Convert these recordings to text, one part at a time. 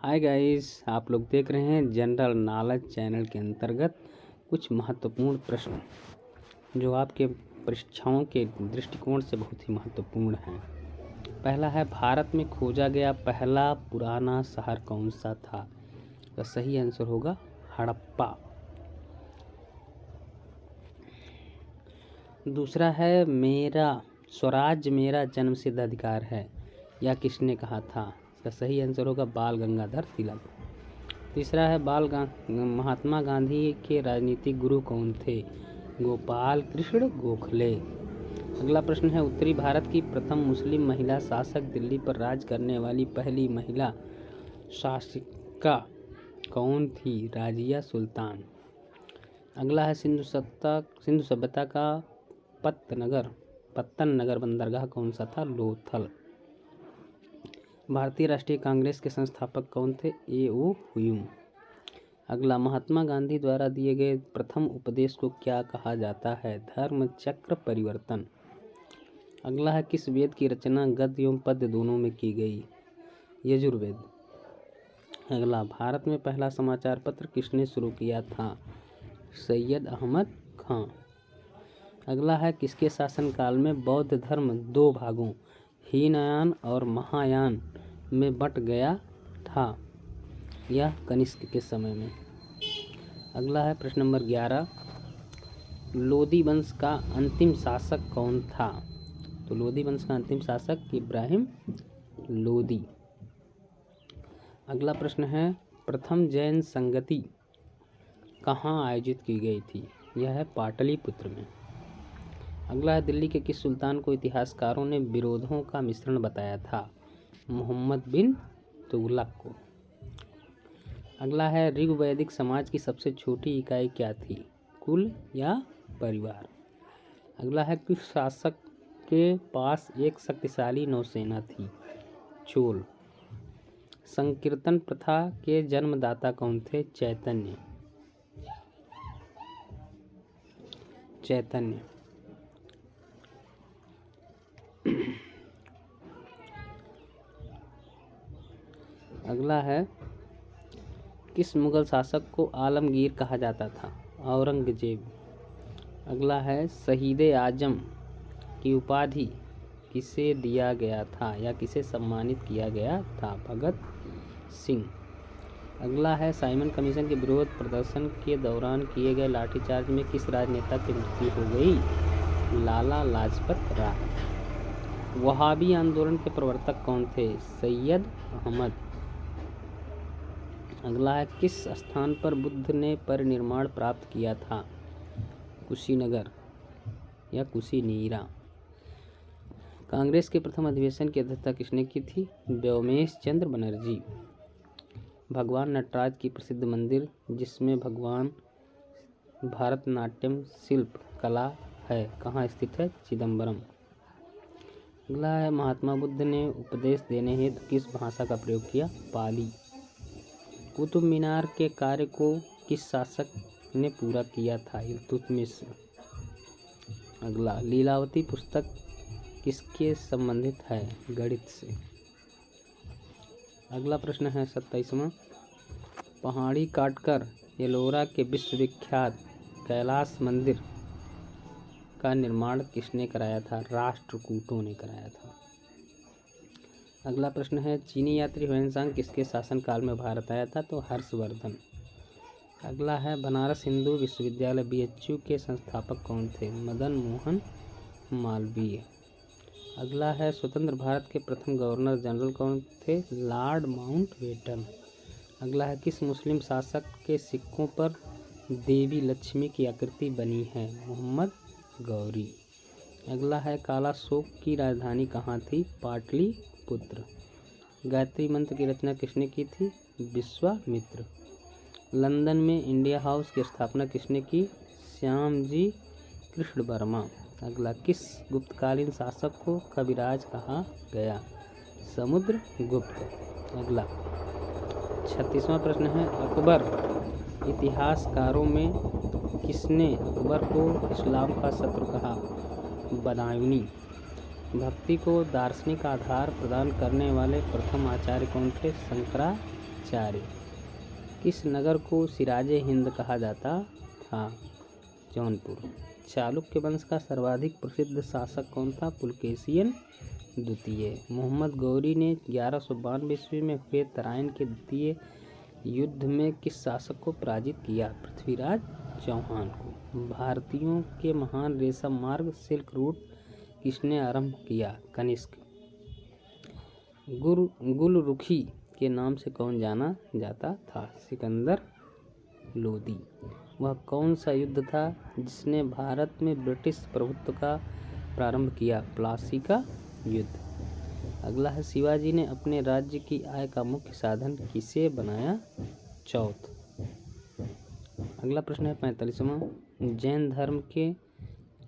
Hi guys, आप लोग देख रहे हैं जनरल नॉलेज चैनल के अंतर्गत कुछ महत्वपूर्ण प्रश्न जो आपके परीक्षाओं के दृष्टिकोण से बहुत ही महत्वपूर्ण हैं। पहला है, भारत में खोजा गया पहला पुराना शहर कौन सा था? तो सही आंसर होगा हड़प्पा। दूसरा है, मेरा स्वराज्य मेरा जन्मसिद्ध अधिकार है, यह किसने कहा था? इसका सही आंसर होगा बाल गंगाधर तिलक। तीसरा है, महात्मा गांधी के राजनीतिक गुरु कौन थे? गोपाल कृष्ण गोखले। अगला प्रश्न है, उत्तरी भारत की प्रथम मुस्लिम महिला शासक, दिल्ली पर राज करने वाली पहली महिला शासिका कौन थी? राजिया सुल्तान। अगला है, सिंधु सभ्यता का पत्तन नगर बंदरगाह कौन सा था? लोथल। भारतीय राष्ट्रीय कांग्रेस के संस्थापक कौन थे? A.O. ह्यूम। अगला, महात्मा गांधी द्वारा दिए गए प्रथम उपदेश को क्या कहा जाता है? धर्म चक्र परिवर्तन। अगला है, किस वेद की रचना गद्य एवं पद्य दोनों में की गई? यजुर्वेद। अगला, भारत में पहला समाचार पत्र किसने शुरू किया था? सैयद अहमद खां। अगला है, किसके शासनकाल में बौद्ध धर्म दो भागों हीनयान और महायान में बंट गया था? यह कनिष्क के समय में। अगला है प्रश्न नंबर 11, लोदी वंश का अंतिम शासक कौन था? तो लोदी वंश का अंतिम शासक इब्राहिम लोदी। अगला प्रश्न है, प्रथम जैन संगति कहाँ आयोजित की गई थी? यह है पाटलिपुत्र में। अगला है, दिल्ली के किस सुल्तान को इतिहासकारों ने विरोधों का मिश्रण बताया था? मोहम्मद बिन तुगलक को। अगला है, ऋग्वैदिक समाज की सबसे छोटी इकाई क्या थी? कुल या परिवार। अगला है, किस शासक के पास एक शक्तिशाली नौसेना थी? चोल। संकीर्तन प्रथा के जन्मदाता कौन थे? चैतन्य। अगला है, किस मुगल शासक को आलमगीर कहा जाता था? औरंगजेब। अगला है, शहीद आजम की उपाधि किसे दिया गया था या किसे सम्मानित किया गया था? भगत सिंह। अगला है, साइमन कमीशन के विरोध प्रदर्शन के दौरान किए गए लाठीचार्ज में किस राजनेता की मृत्यु हो गई? लाला लाजपत राय। वहाबी आंदोलन के प्रवर्तक कौन थे? सैयद अहमद। अगला है, किस स्थान पर बुद्ध ने परिनिर्वाण प्राप्त किया था? कुशीनगर या कुशीनीरा। कांग्रेस के प्रथम अधिवेशन की अध्यक्षता किसने की थी? व्योमेश चंद्र बनर्जी। भगवान नटराज की प्रसिद्ध मंदिर जिसमें भगवान भरतनाट्यम शिल्प कला है कहाँ स्थित है? चिदम्बरम। अगला है, महात्मा बुद्ध ने उपदेश देने हेतु किस भाषा का प्रयोग किया? पाली। कुतुब मीनार के कार्य को किस शासक ने पूरा किया था? इल्तुतमिश। अगला, लीलावती पुस्तक किसके संबंधित है? गणित से। अगला प्रश्न है 27वां, पहाड़ी काटकर एलोरा के विश्वविख्यात कैलाश मंदिर का निर्माण किसने कराया था? राष्ट्रकूटों ने कराया था। अगला प्रश्न है, चीनी यात्री ह्वेनसांग किसके शासनकाल में भारत आया था? तो हर्षवर्धन। अगला है, बनारस हिंदू विश्वविद्यालय BHU के संस्थापक कौन थे? मदन मोहन मालवीय। अगला है, स्वतंत्र भारत के प्रथम गवर्नर जनरल कौन थे? Lord Mountbatten. अगला है, किस मुस्लिम शासक के सिक्कों पर देवी लक्ष्मी की आकृति बनी है? मोहम्मद गौरी। अगला है, काला शोक की राजधानी कहाँ थी? पाटलिपुत्र। गायत्री मंत्र की रचना किसने की थी? विश्वामित्र। लंदन में इंडिया हाउस की स्थापना किसने की? श्यामजी कृष्ण वर्मा। अगला, किस गुप्तकालीन शासक को कविराज कहा गया? समुद्रगुप्त। अगला 36वां प्रश्न है, अकबर इतिहासकारों में किसने अकबर को इस्लाम का शत्रु कहा? बदायूनी। भक्ति को दार्शनिक आधार प्रदान करने वाले प्रथम आचार्य कौन थे? शंकराचार्य। भट्टाचार्य। किस नगर को सिराजे हिंद कहा जाता था? जौनपुर। चालुक्य वंश का सर्वाधिक प्रसिद्ध शासक कौन था? पुलकेशिन द्वितीय। मोहम्मद गौरी ने 1192 ईस्वी में हुए तराइन के द्वितीय युद्ध में किस शासक को पराजित किया? पृथ्वीराज चौहान को। भारतीयों के महान रेशम मार्ग सिल्क रूट किसने आरंभ किया? कनिष्क। गुलरुखी के नाम से कौन जाना जाता था? सिकंदर लोदी। वह कौन सा युद्ध था जिसने भारत में ब्रिटिश प्रभुत्व का प्रारंभ किया? प्लासी का युद्ध। अगला है, शिवाजी ने अपने राज्य की आय का मुख्य साधन किसे बनाया? चौथ। अगला प्रश्न है 45वां। जैन धर्म के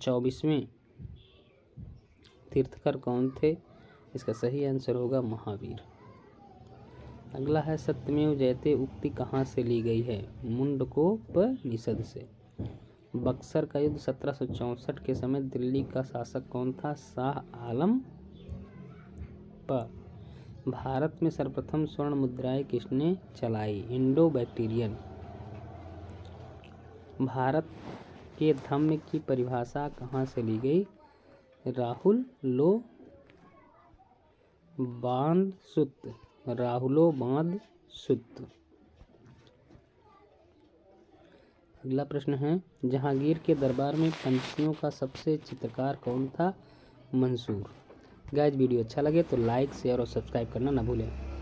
24वें तीर्थकर कौन थे? इसका सही आंसर होगा महावीर। अगला है, सत्यमेव जयते उक्ति कहाँ से ली गई है? मुंडकोपनिषद से। बक्सर का युद्ध 1764 के समय दिल्ली का शासक कौन था? शाह आलम। भारत में सर्वप्रथम स्वर्ण मुद्राएं किसने चलाई? Indo Bactrian. भारत के धम्म की परिभाषा कहाँ से ली गई? राहुलोबाद सूत्र। अगला प्रश्न है, जहांगीर के दरबार में पंछियों का सबसे चित्रकार कौन था? मंसूर। गाइस वीडियो अच्छा लगे तो लाइक शेयर और सब्सक्राइब करना ना भूलें।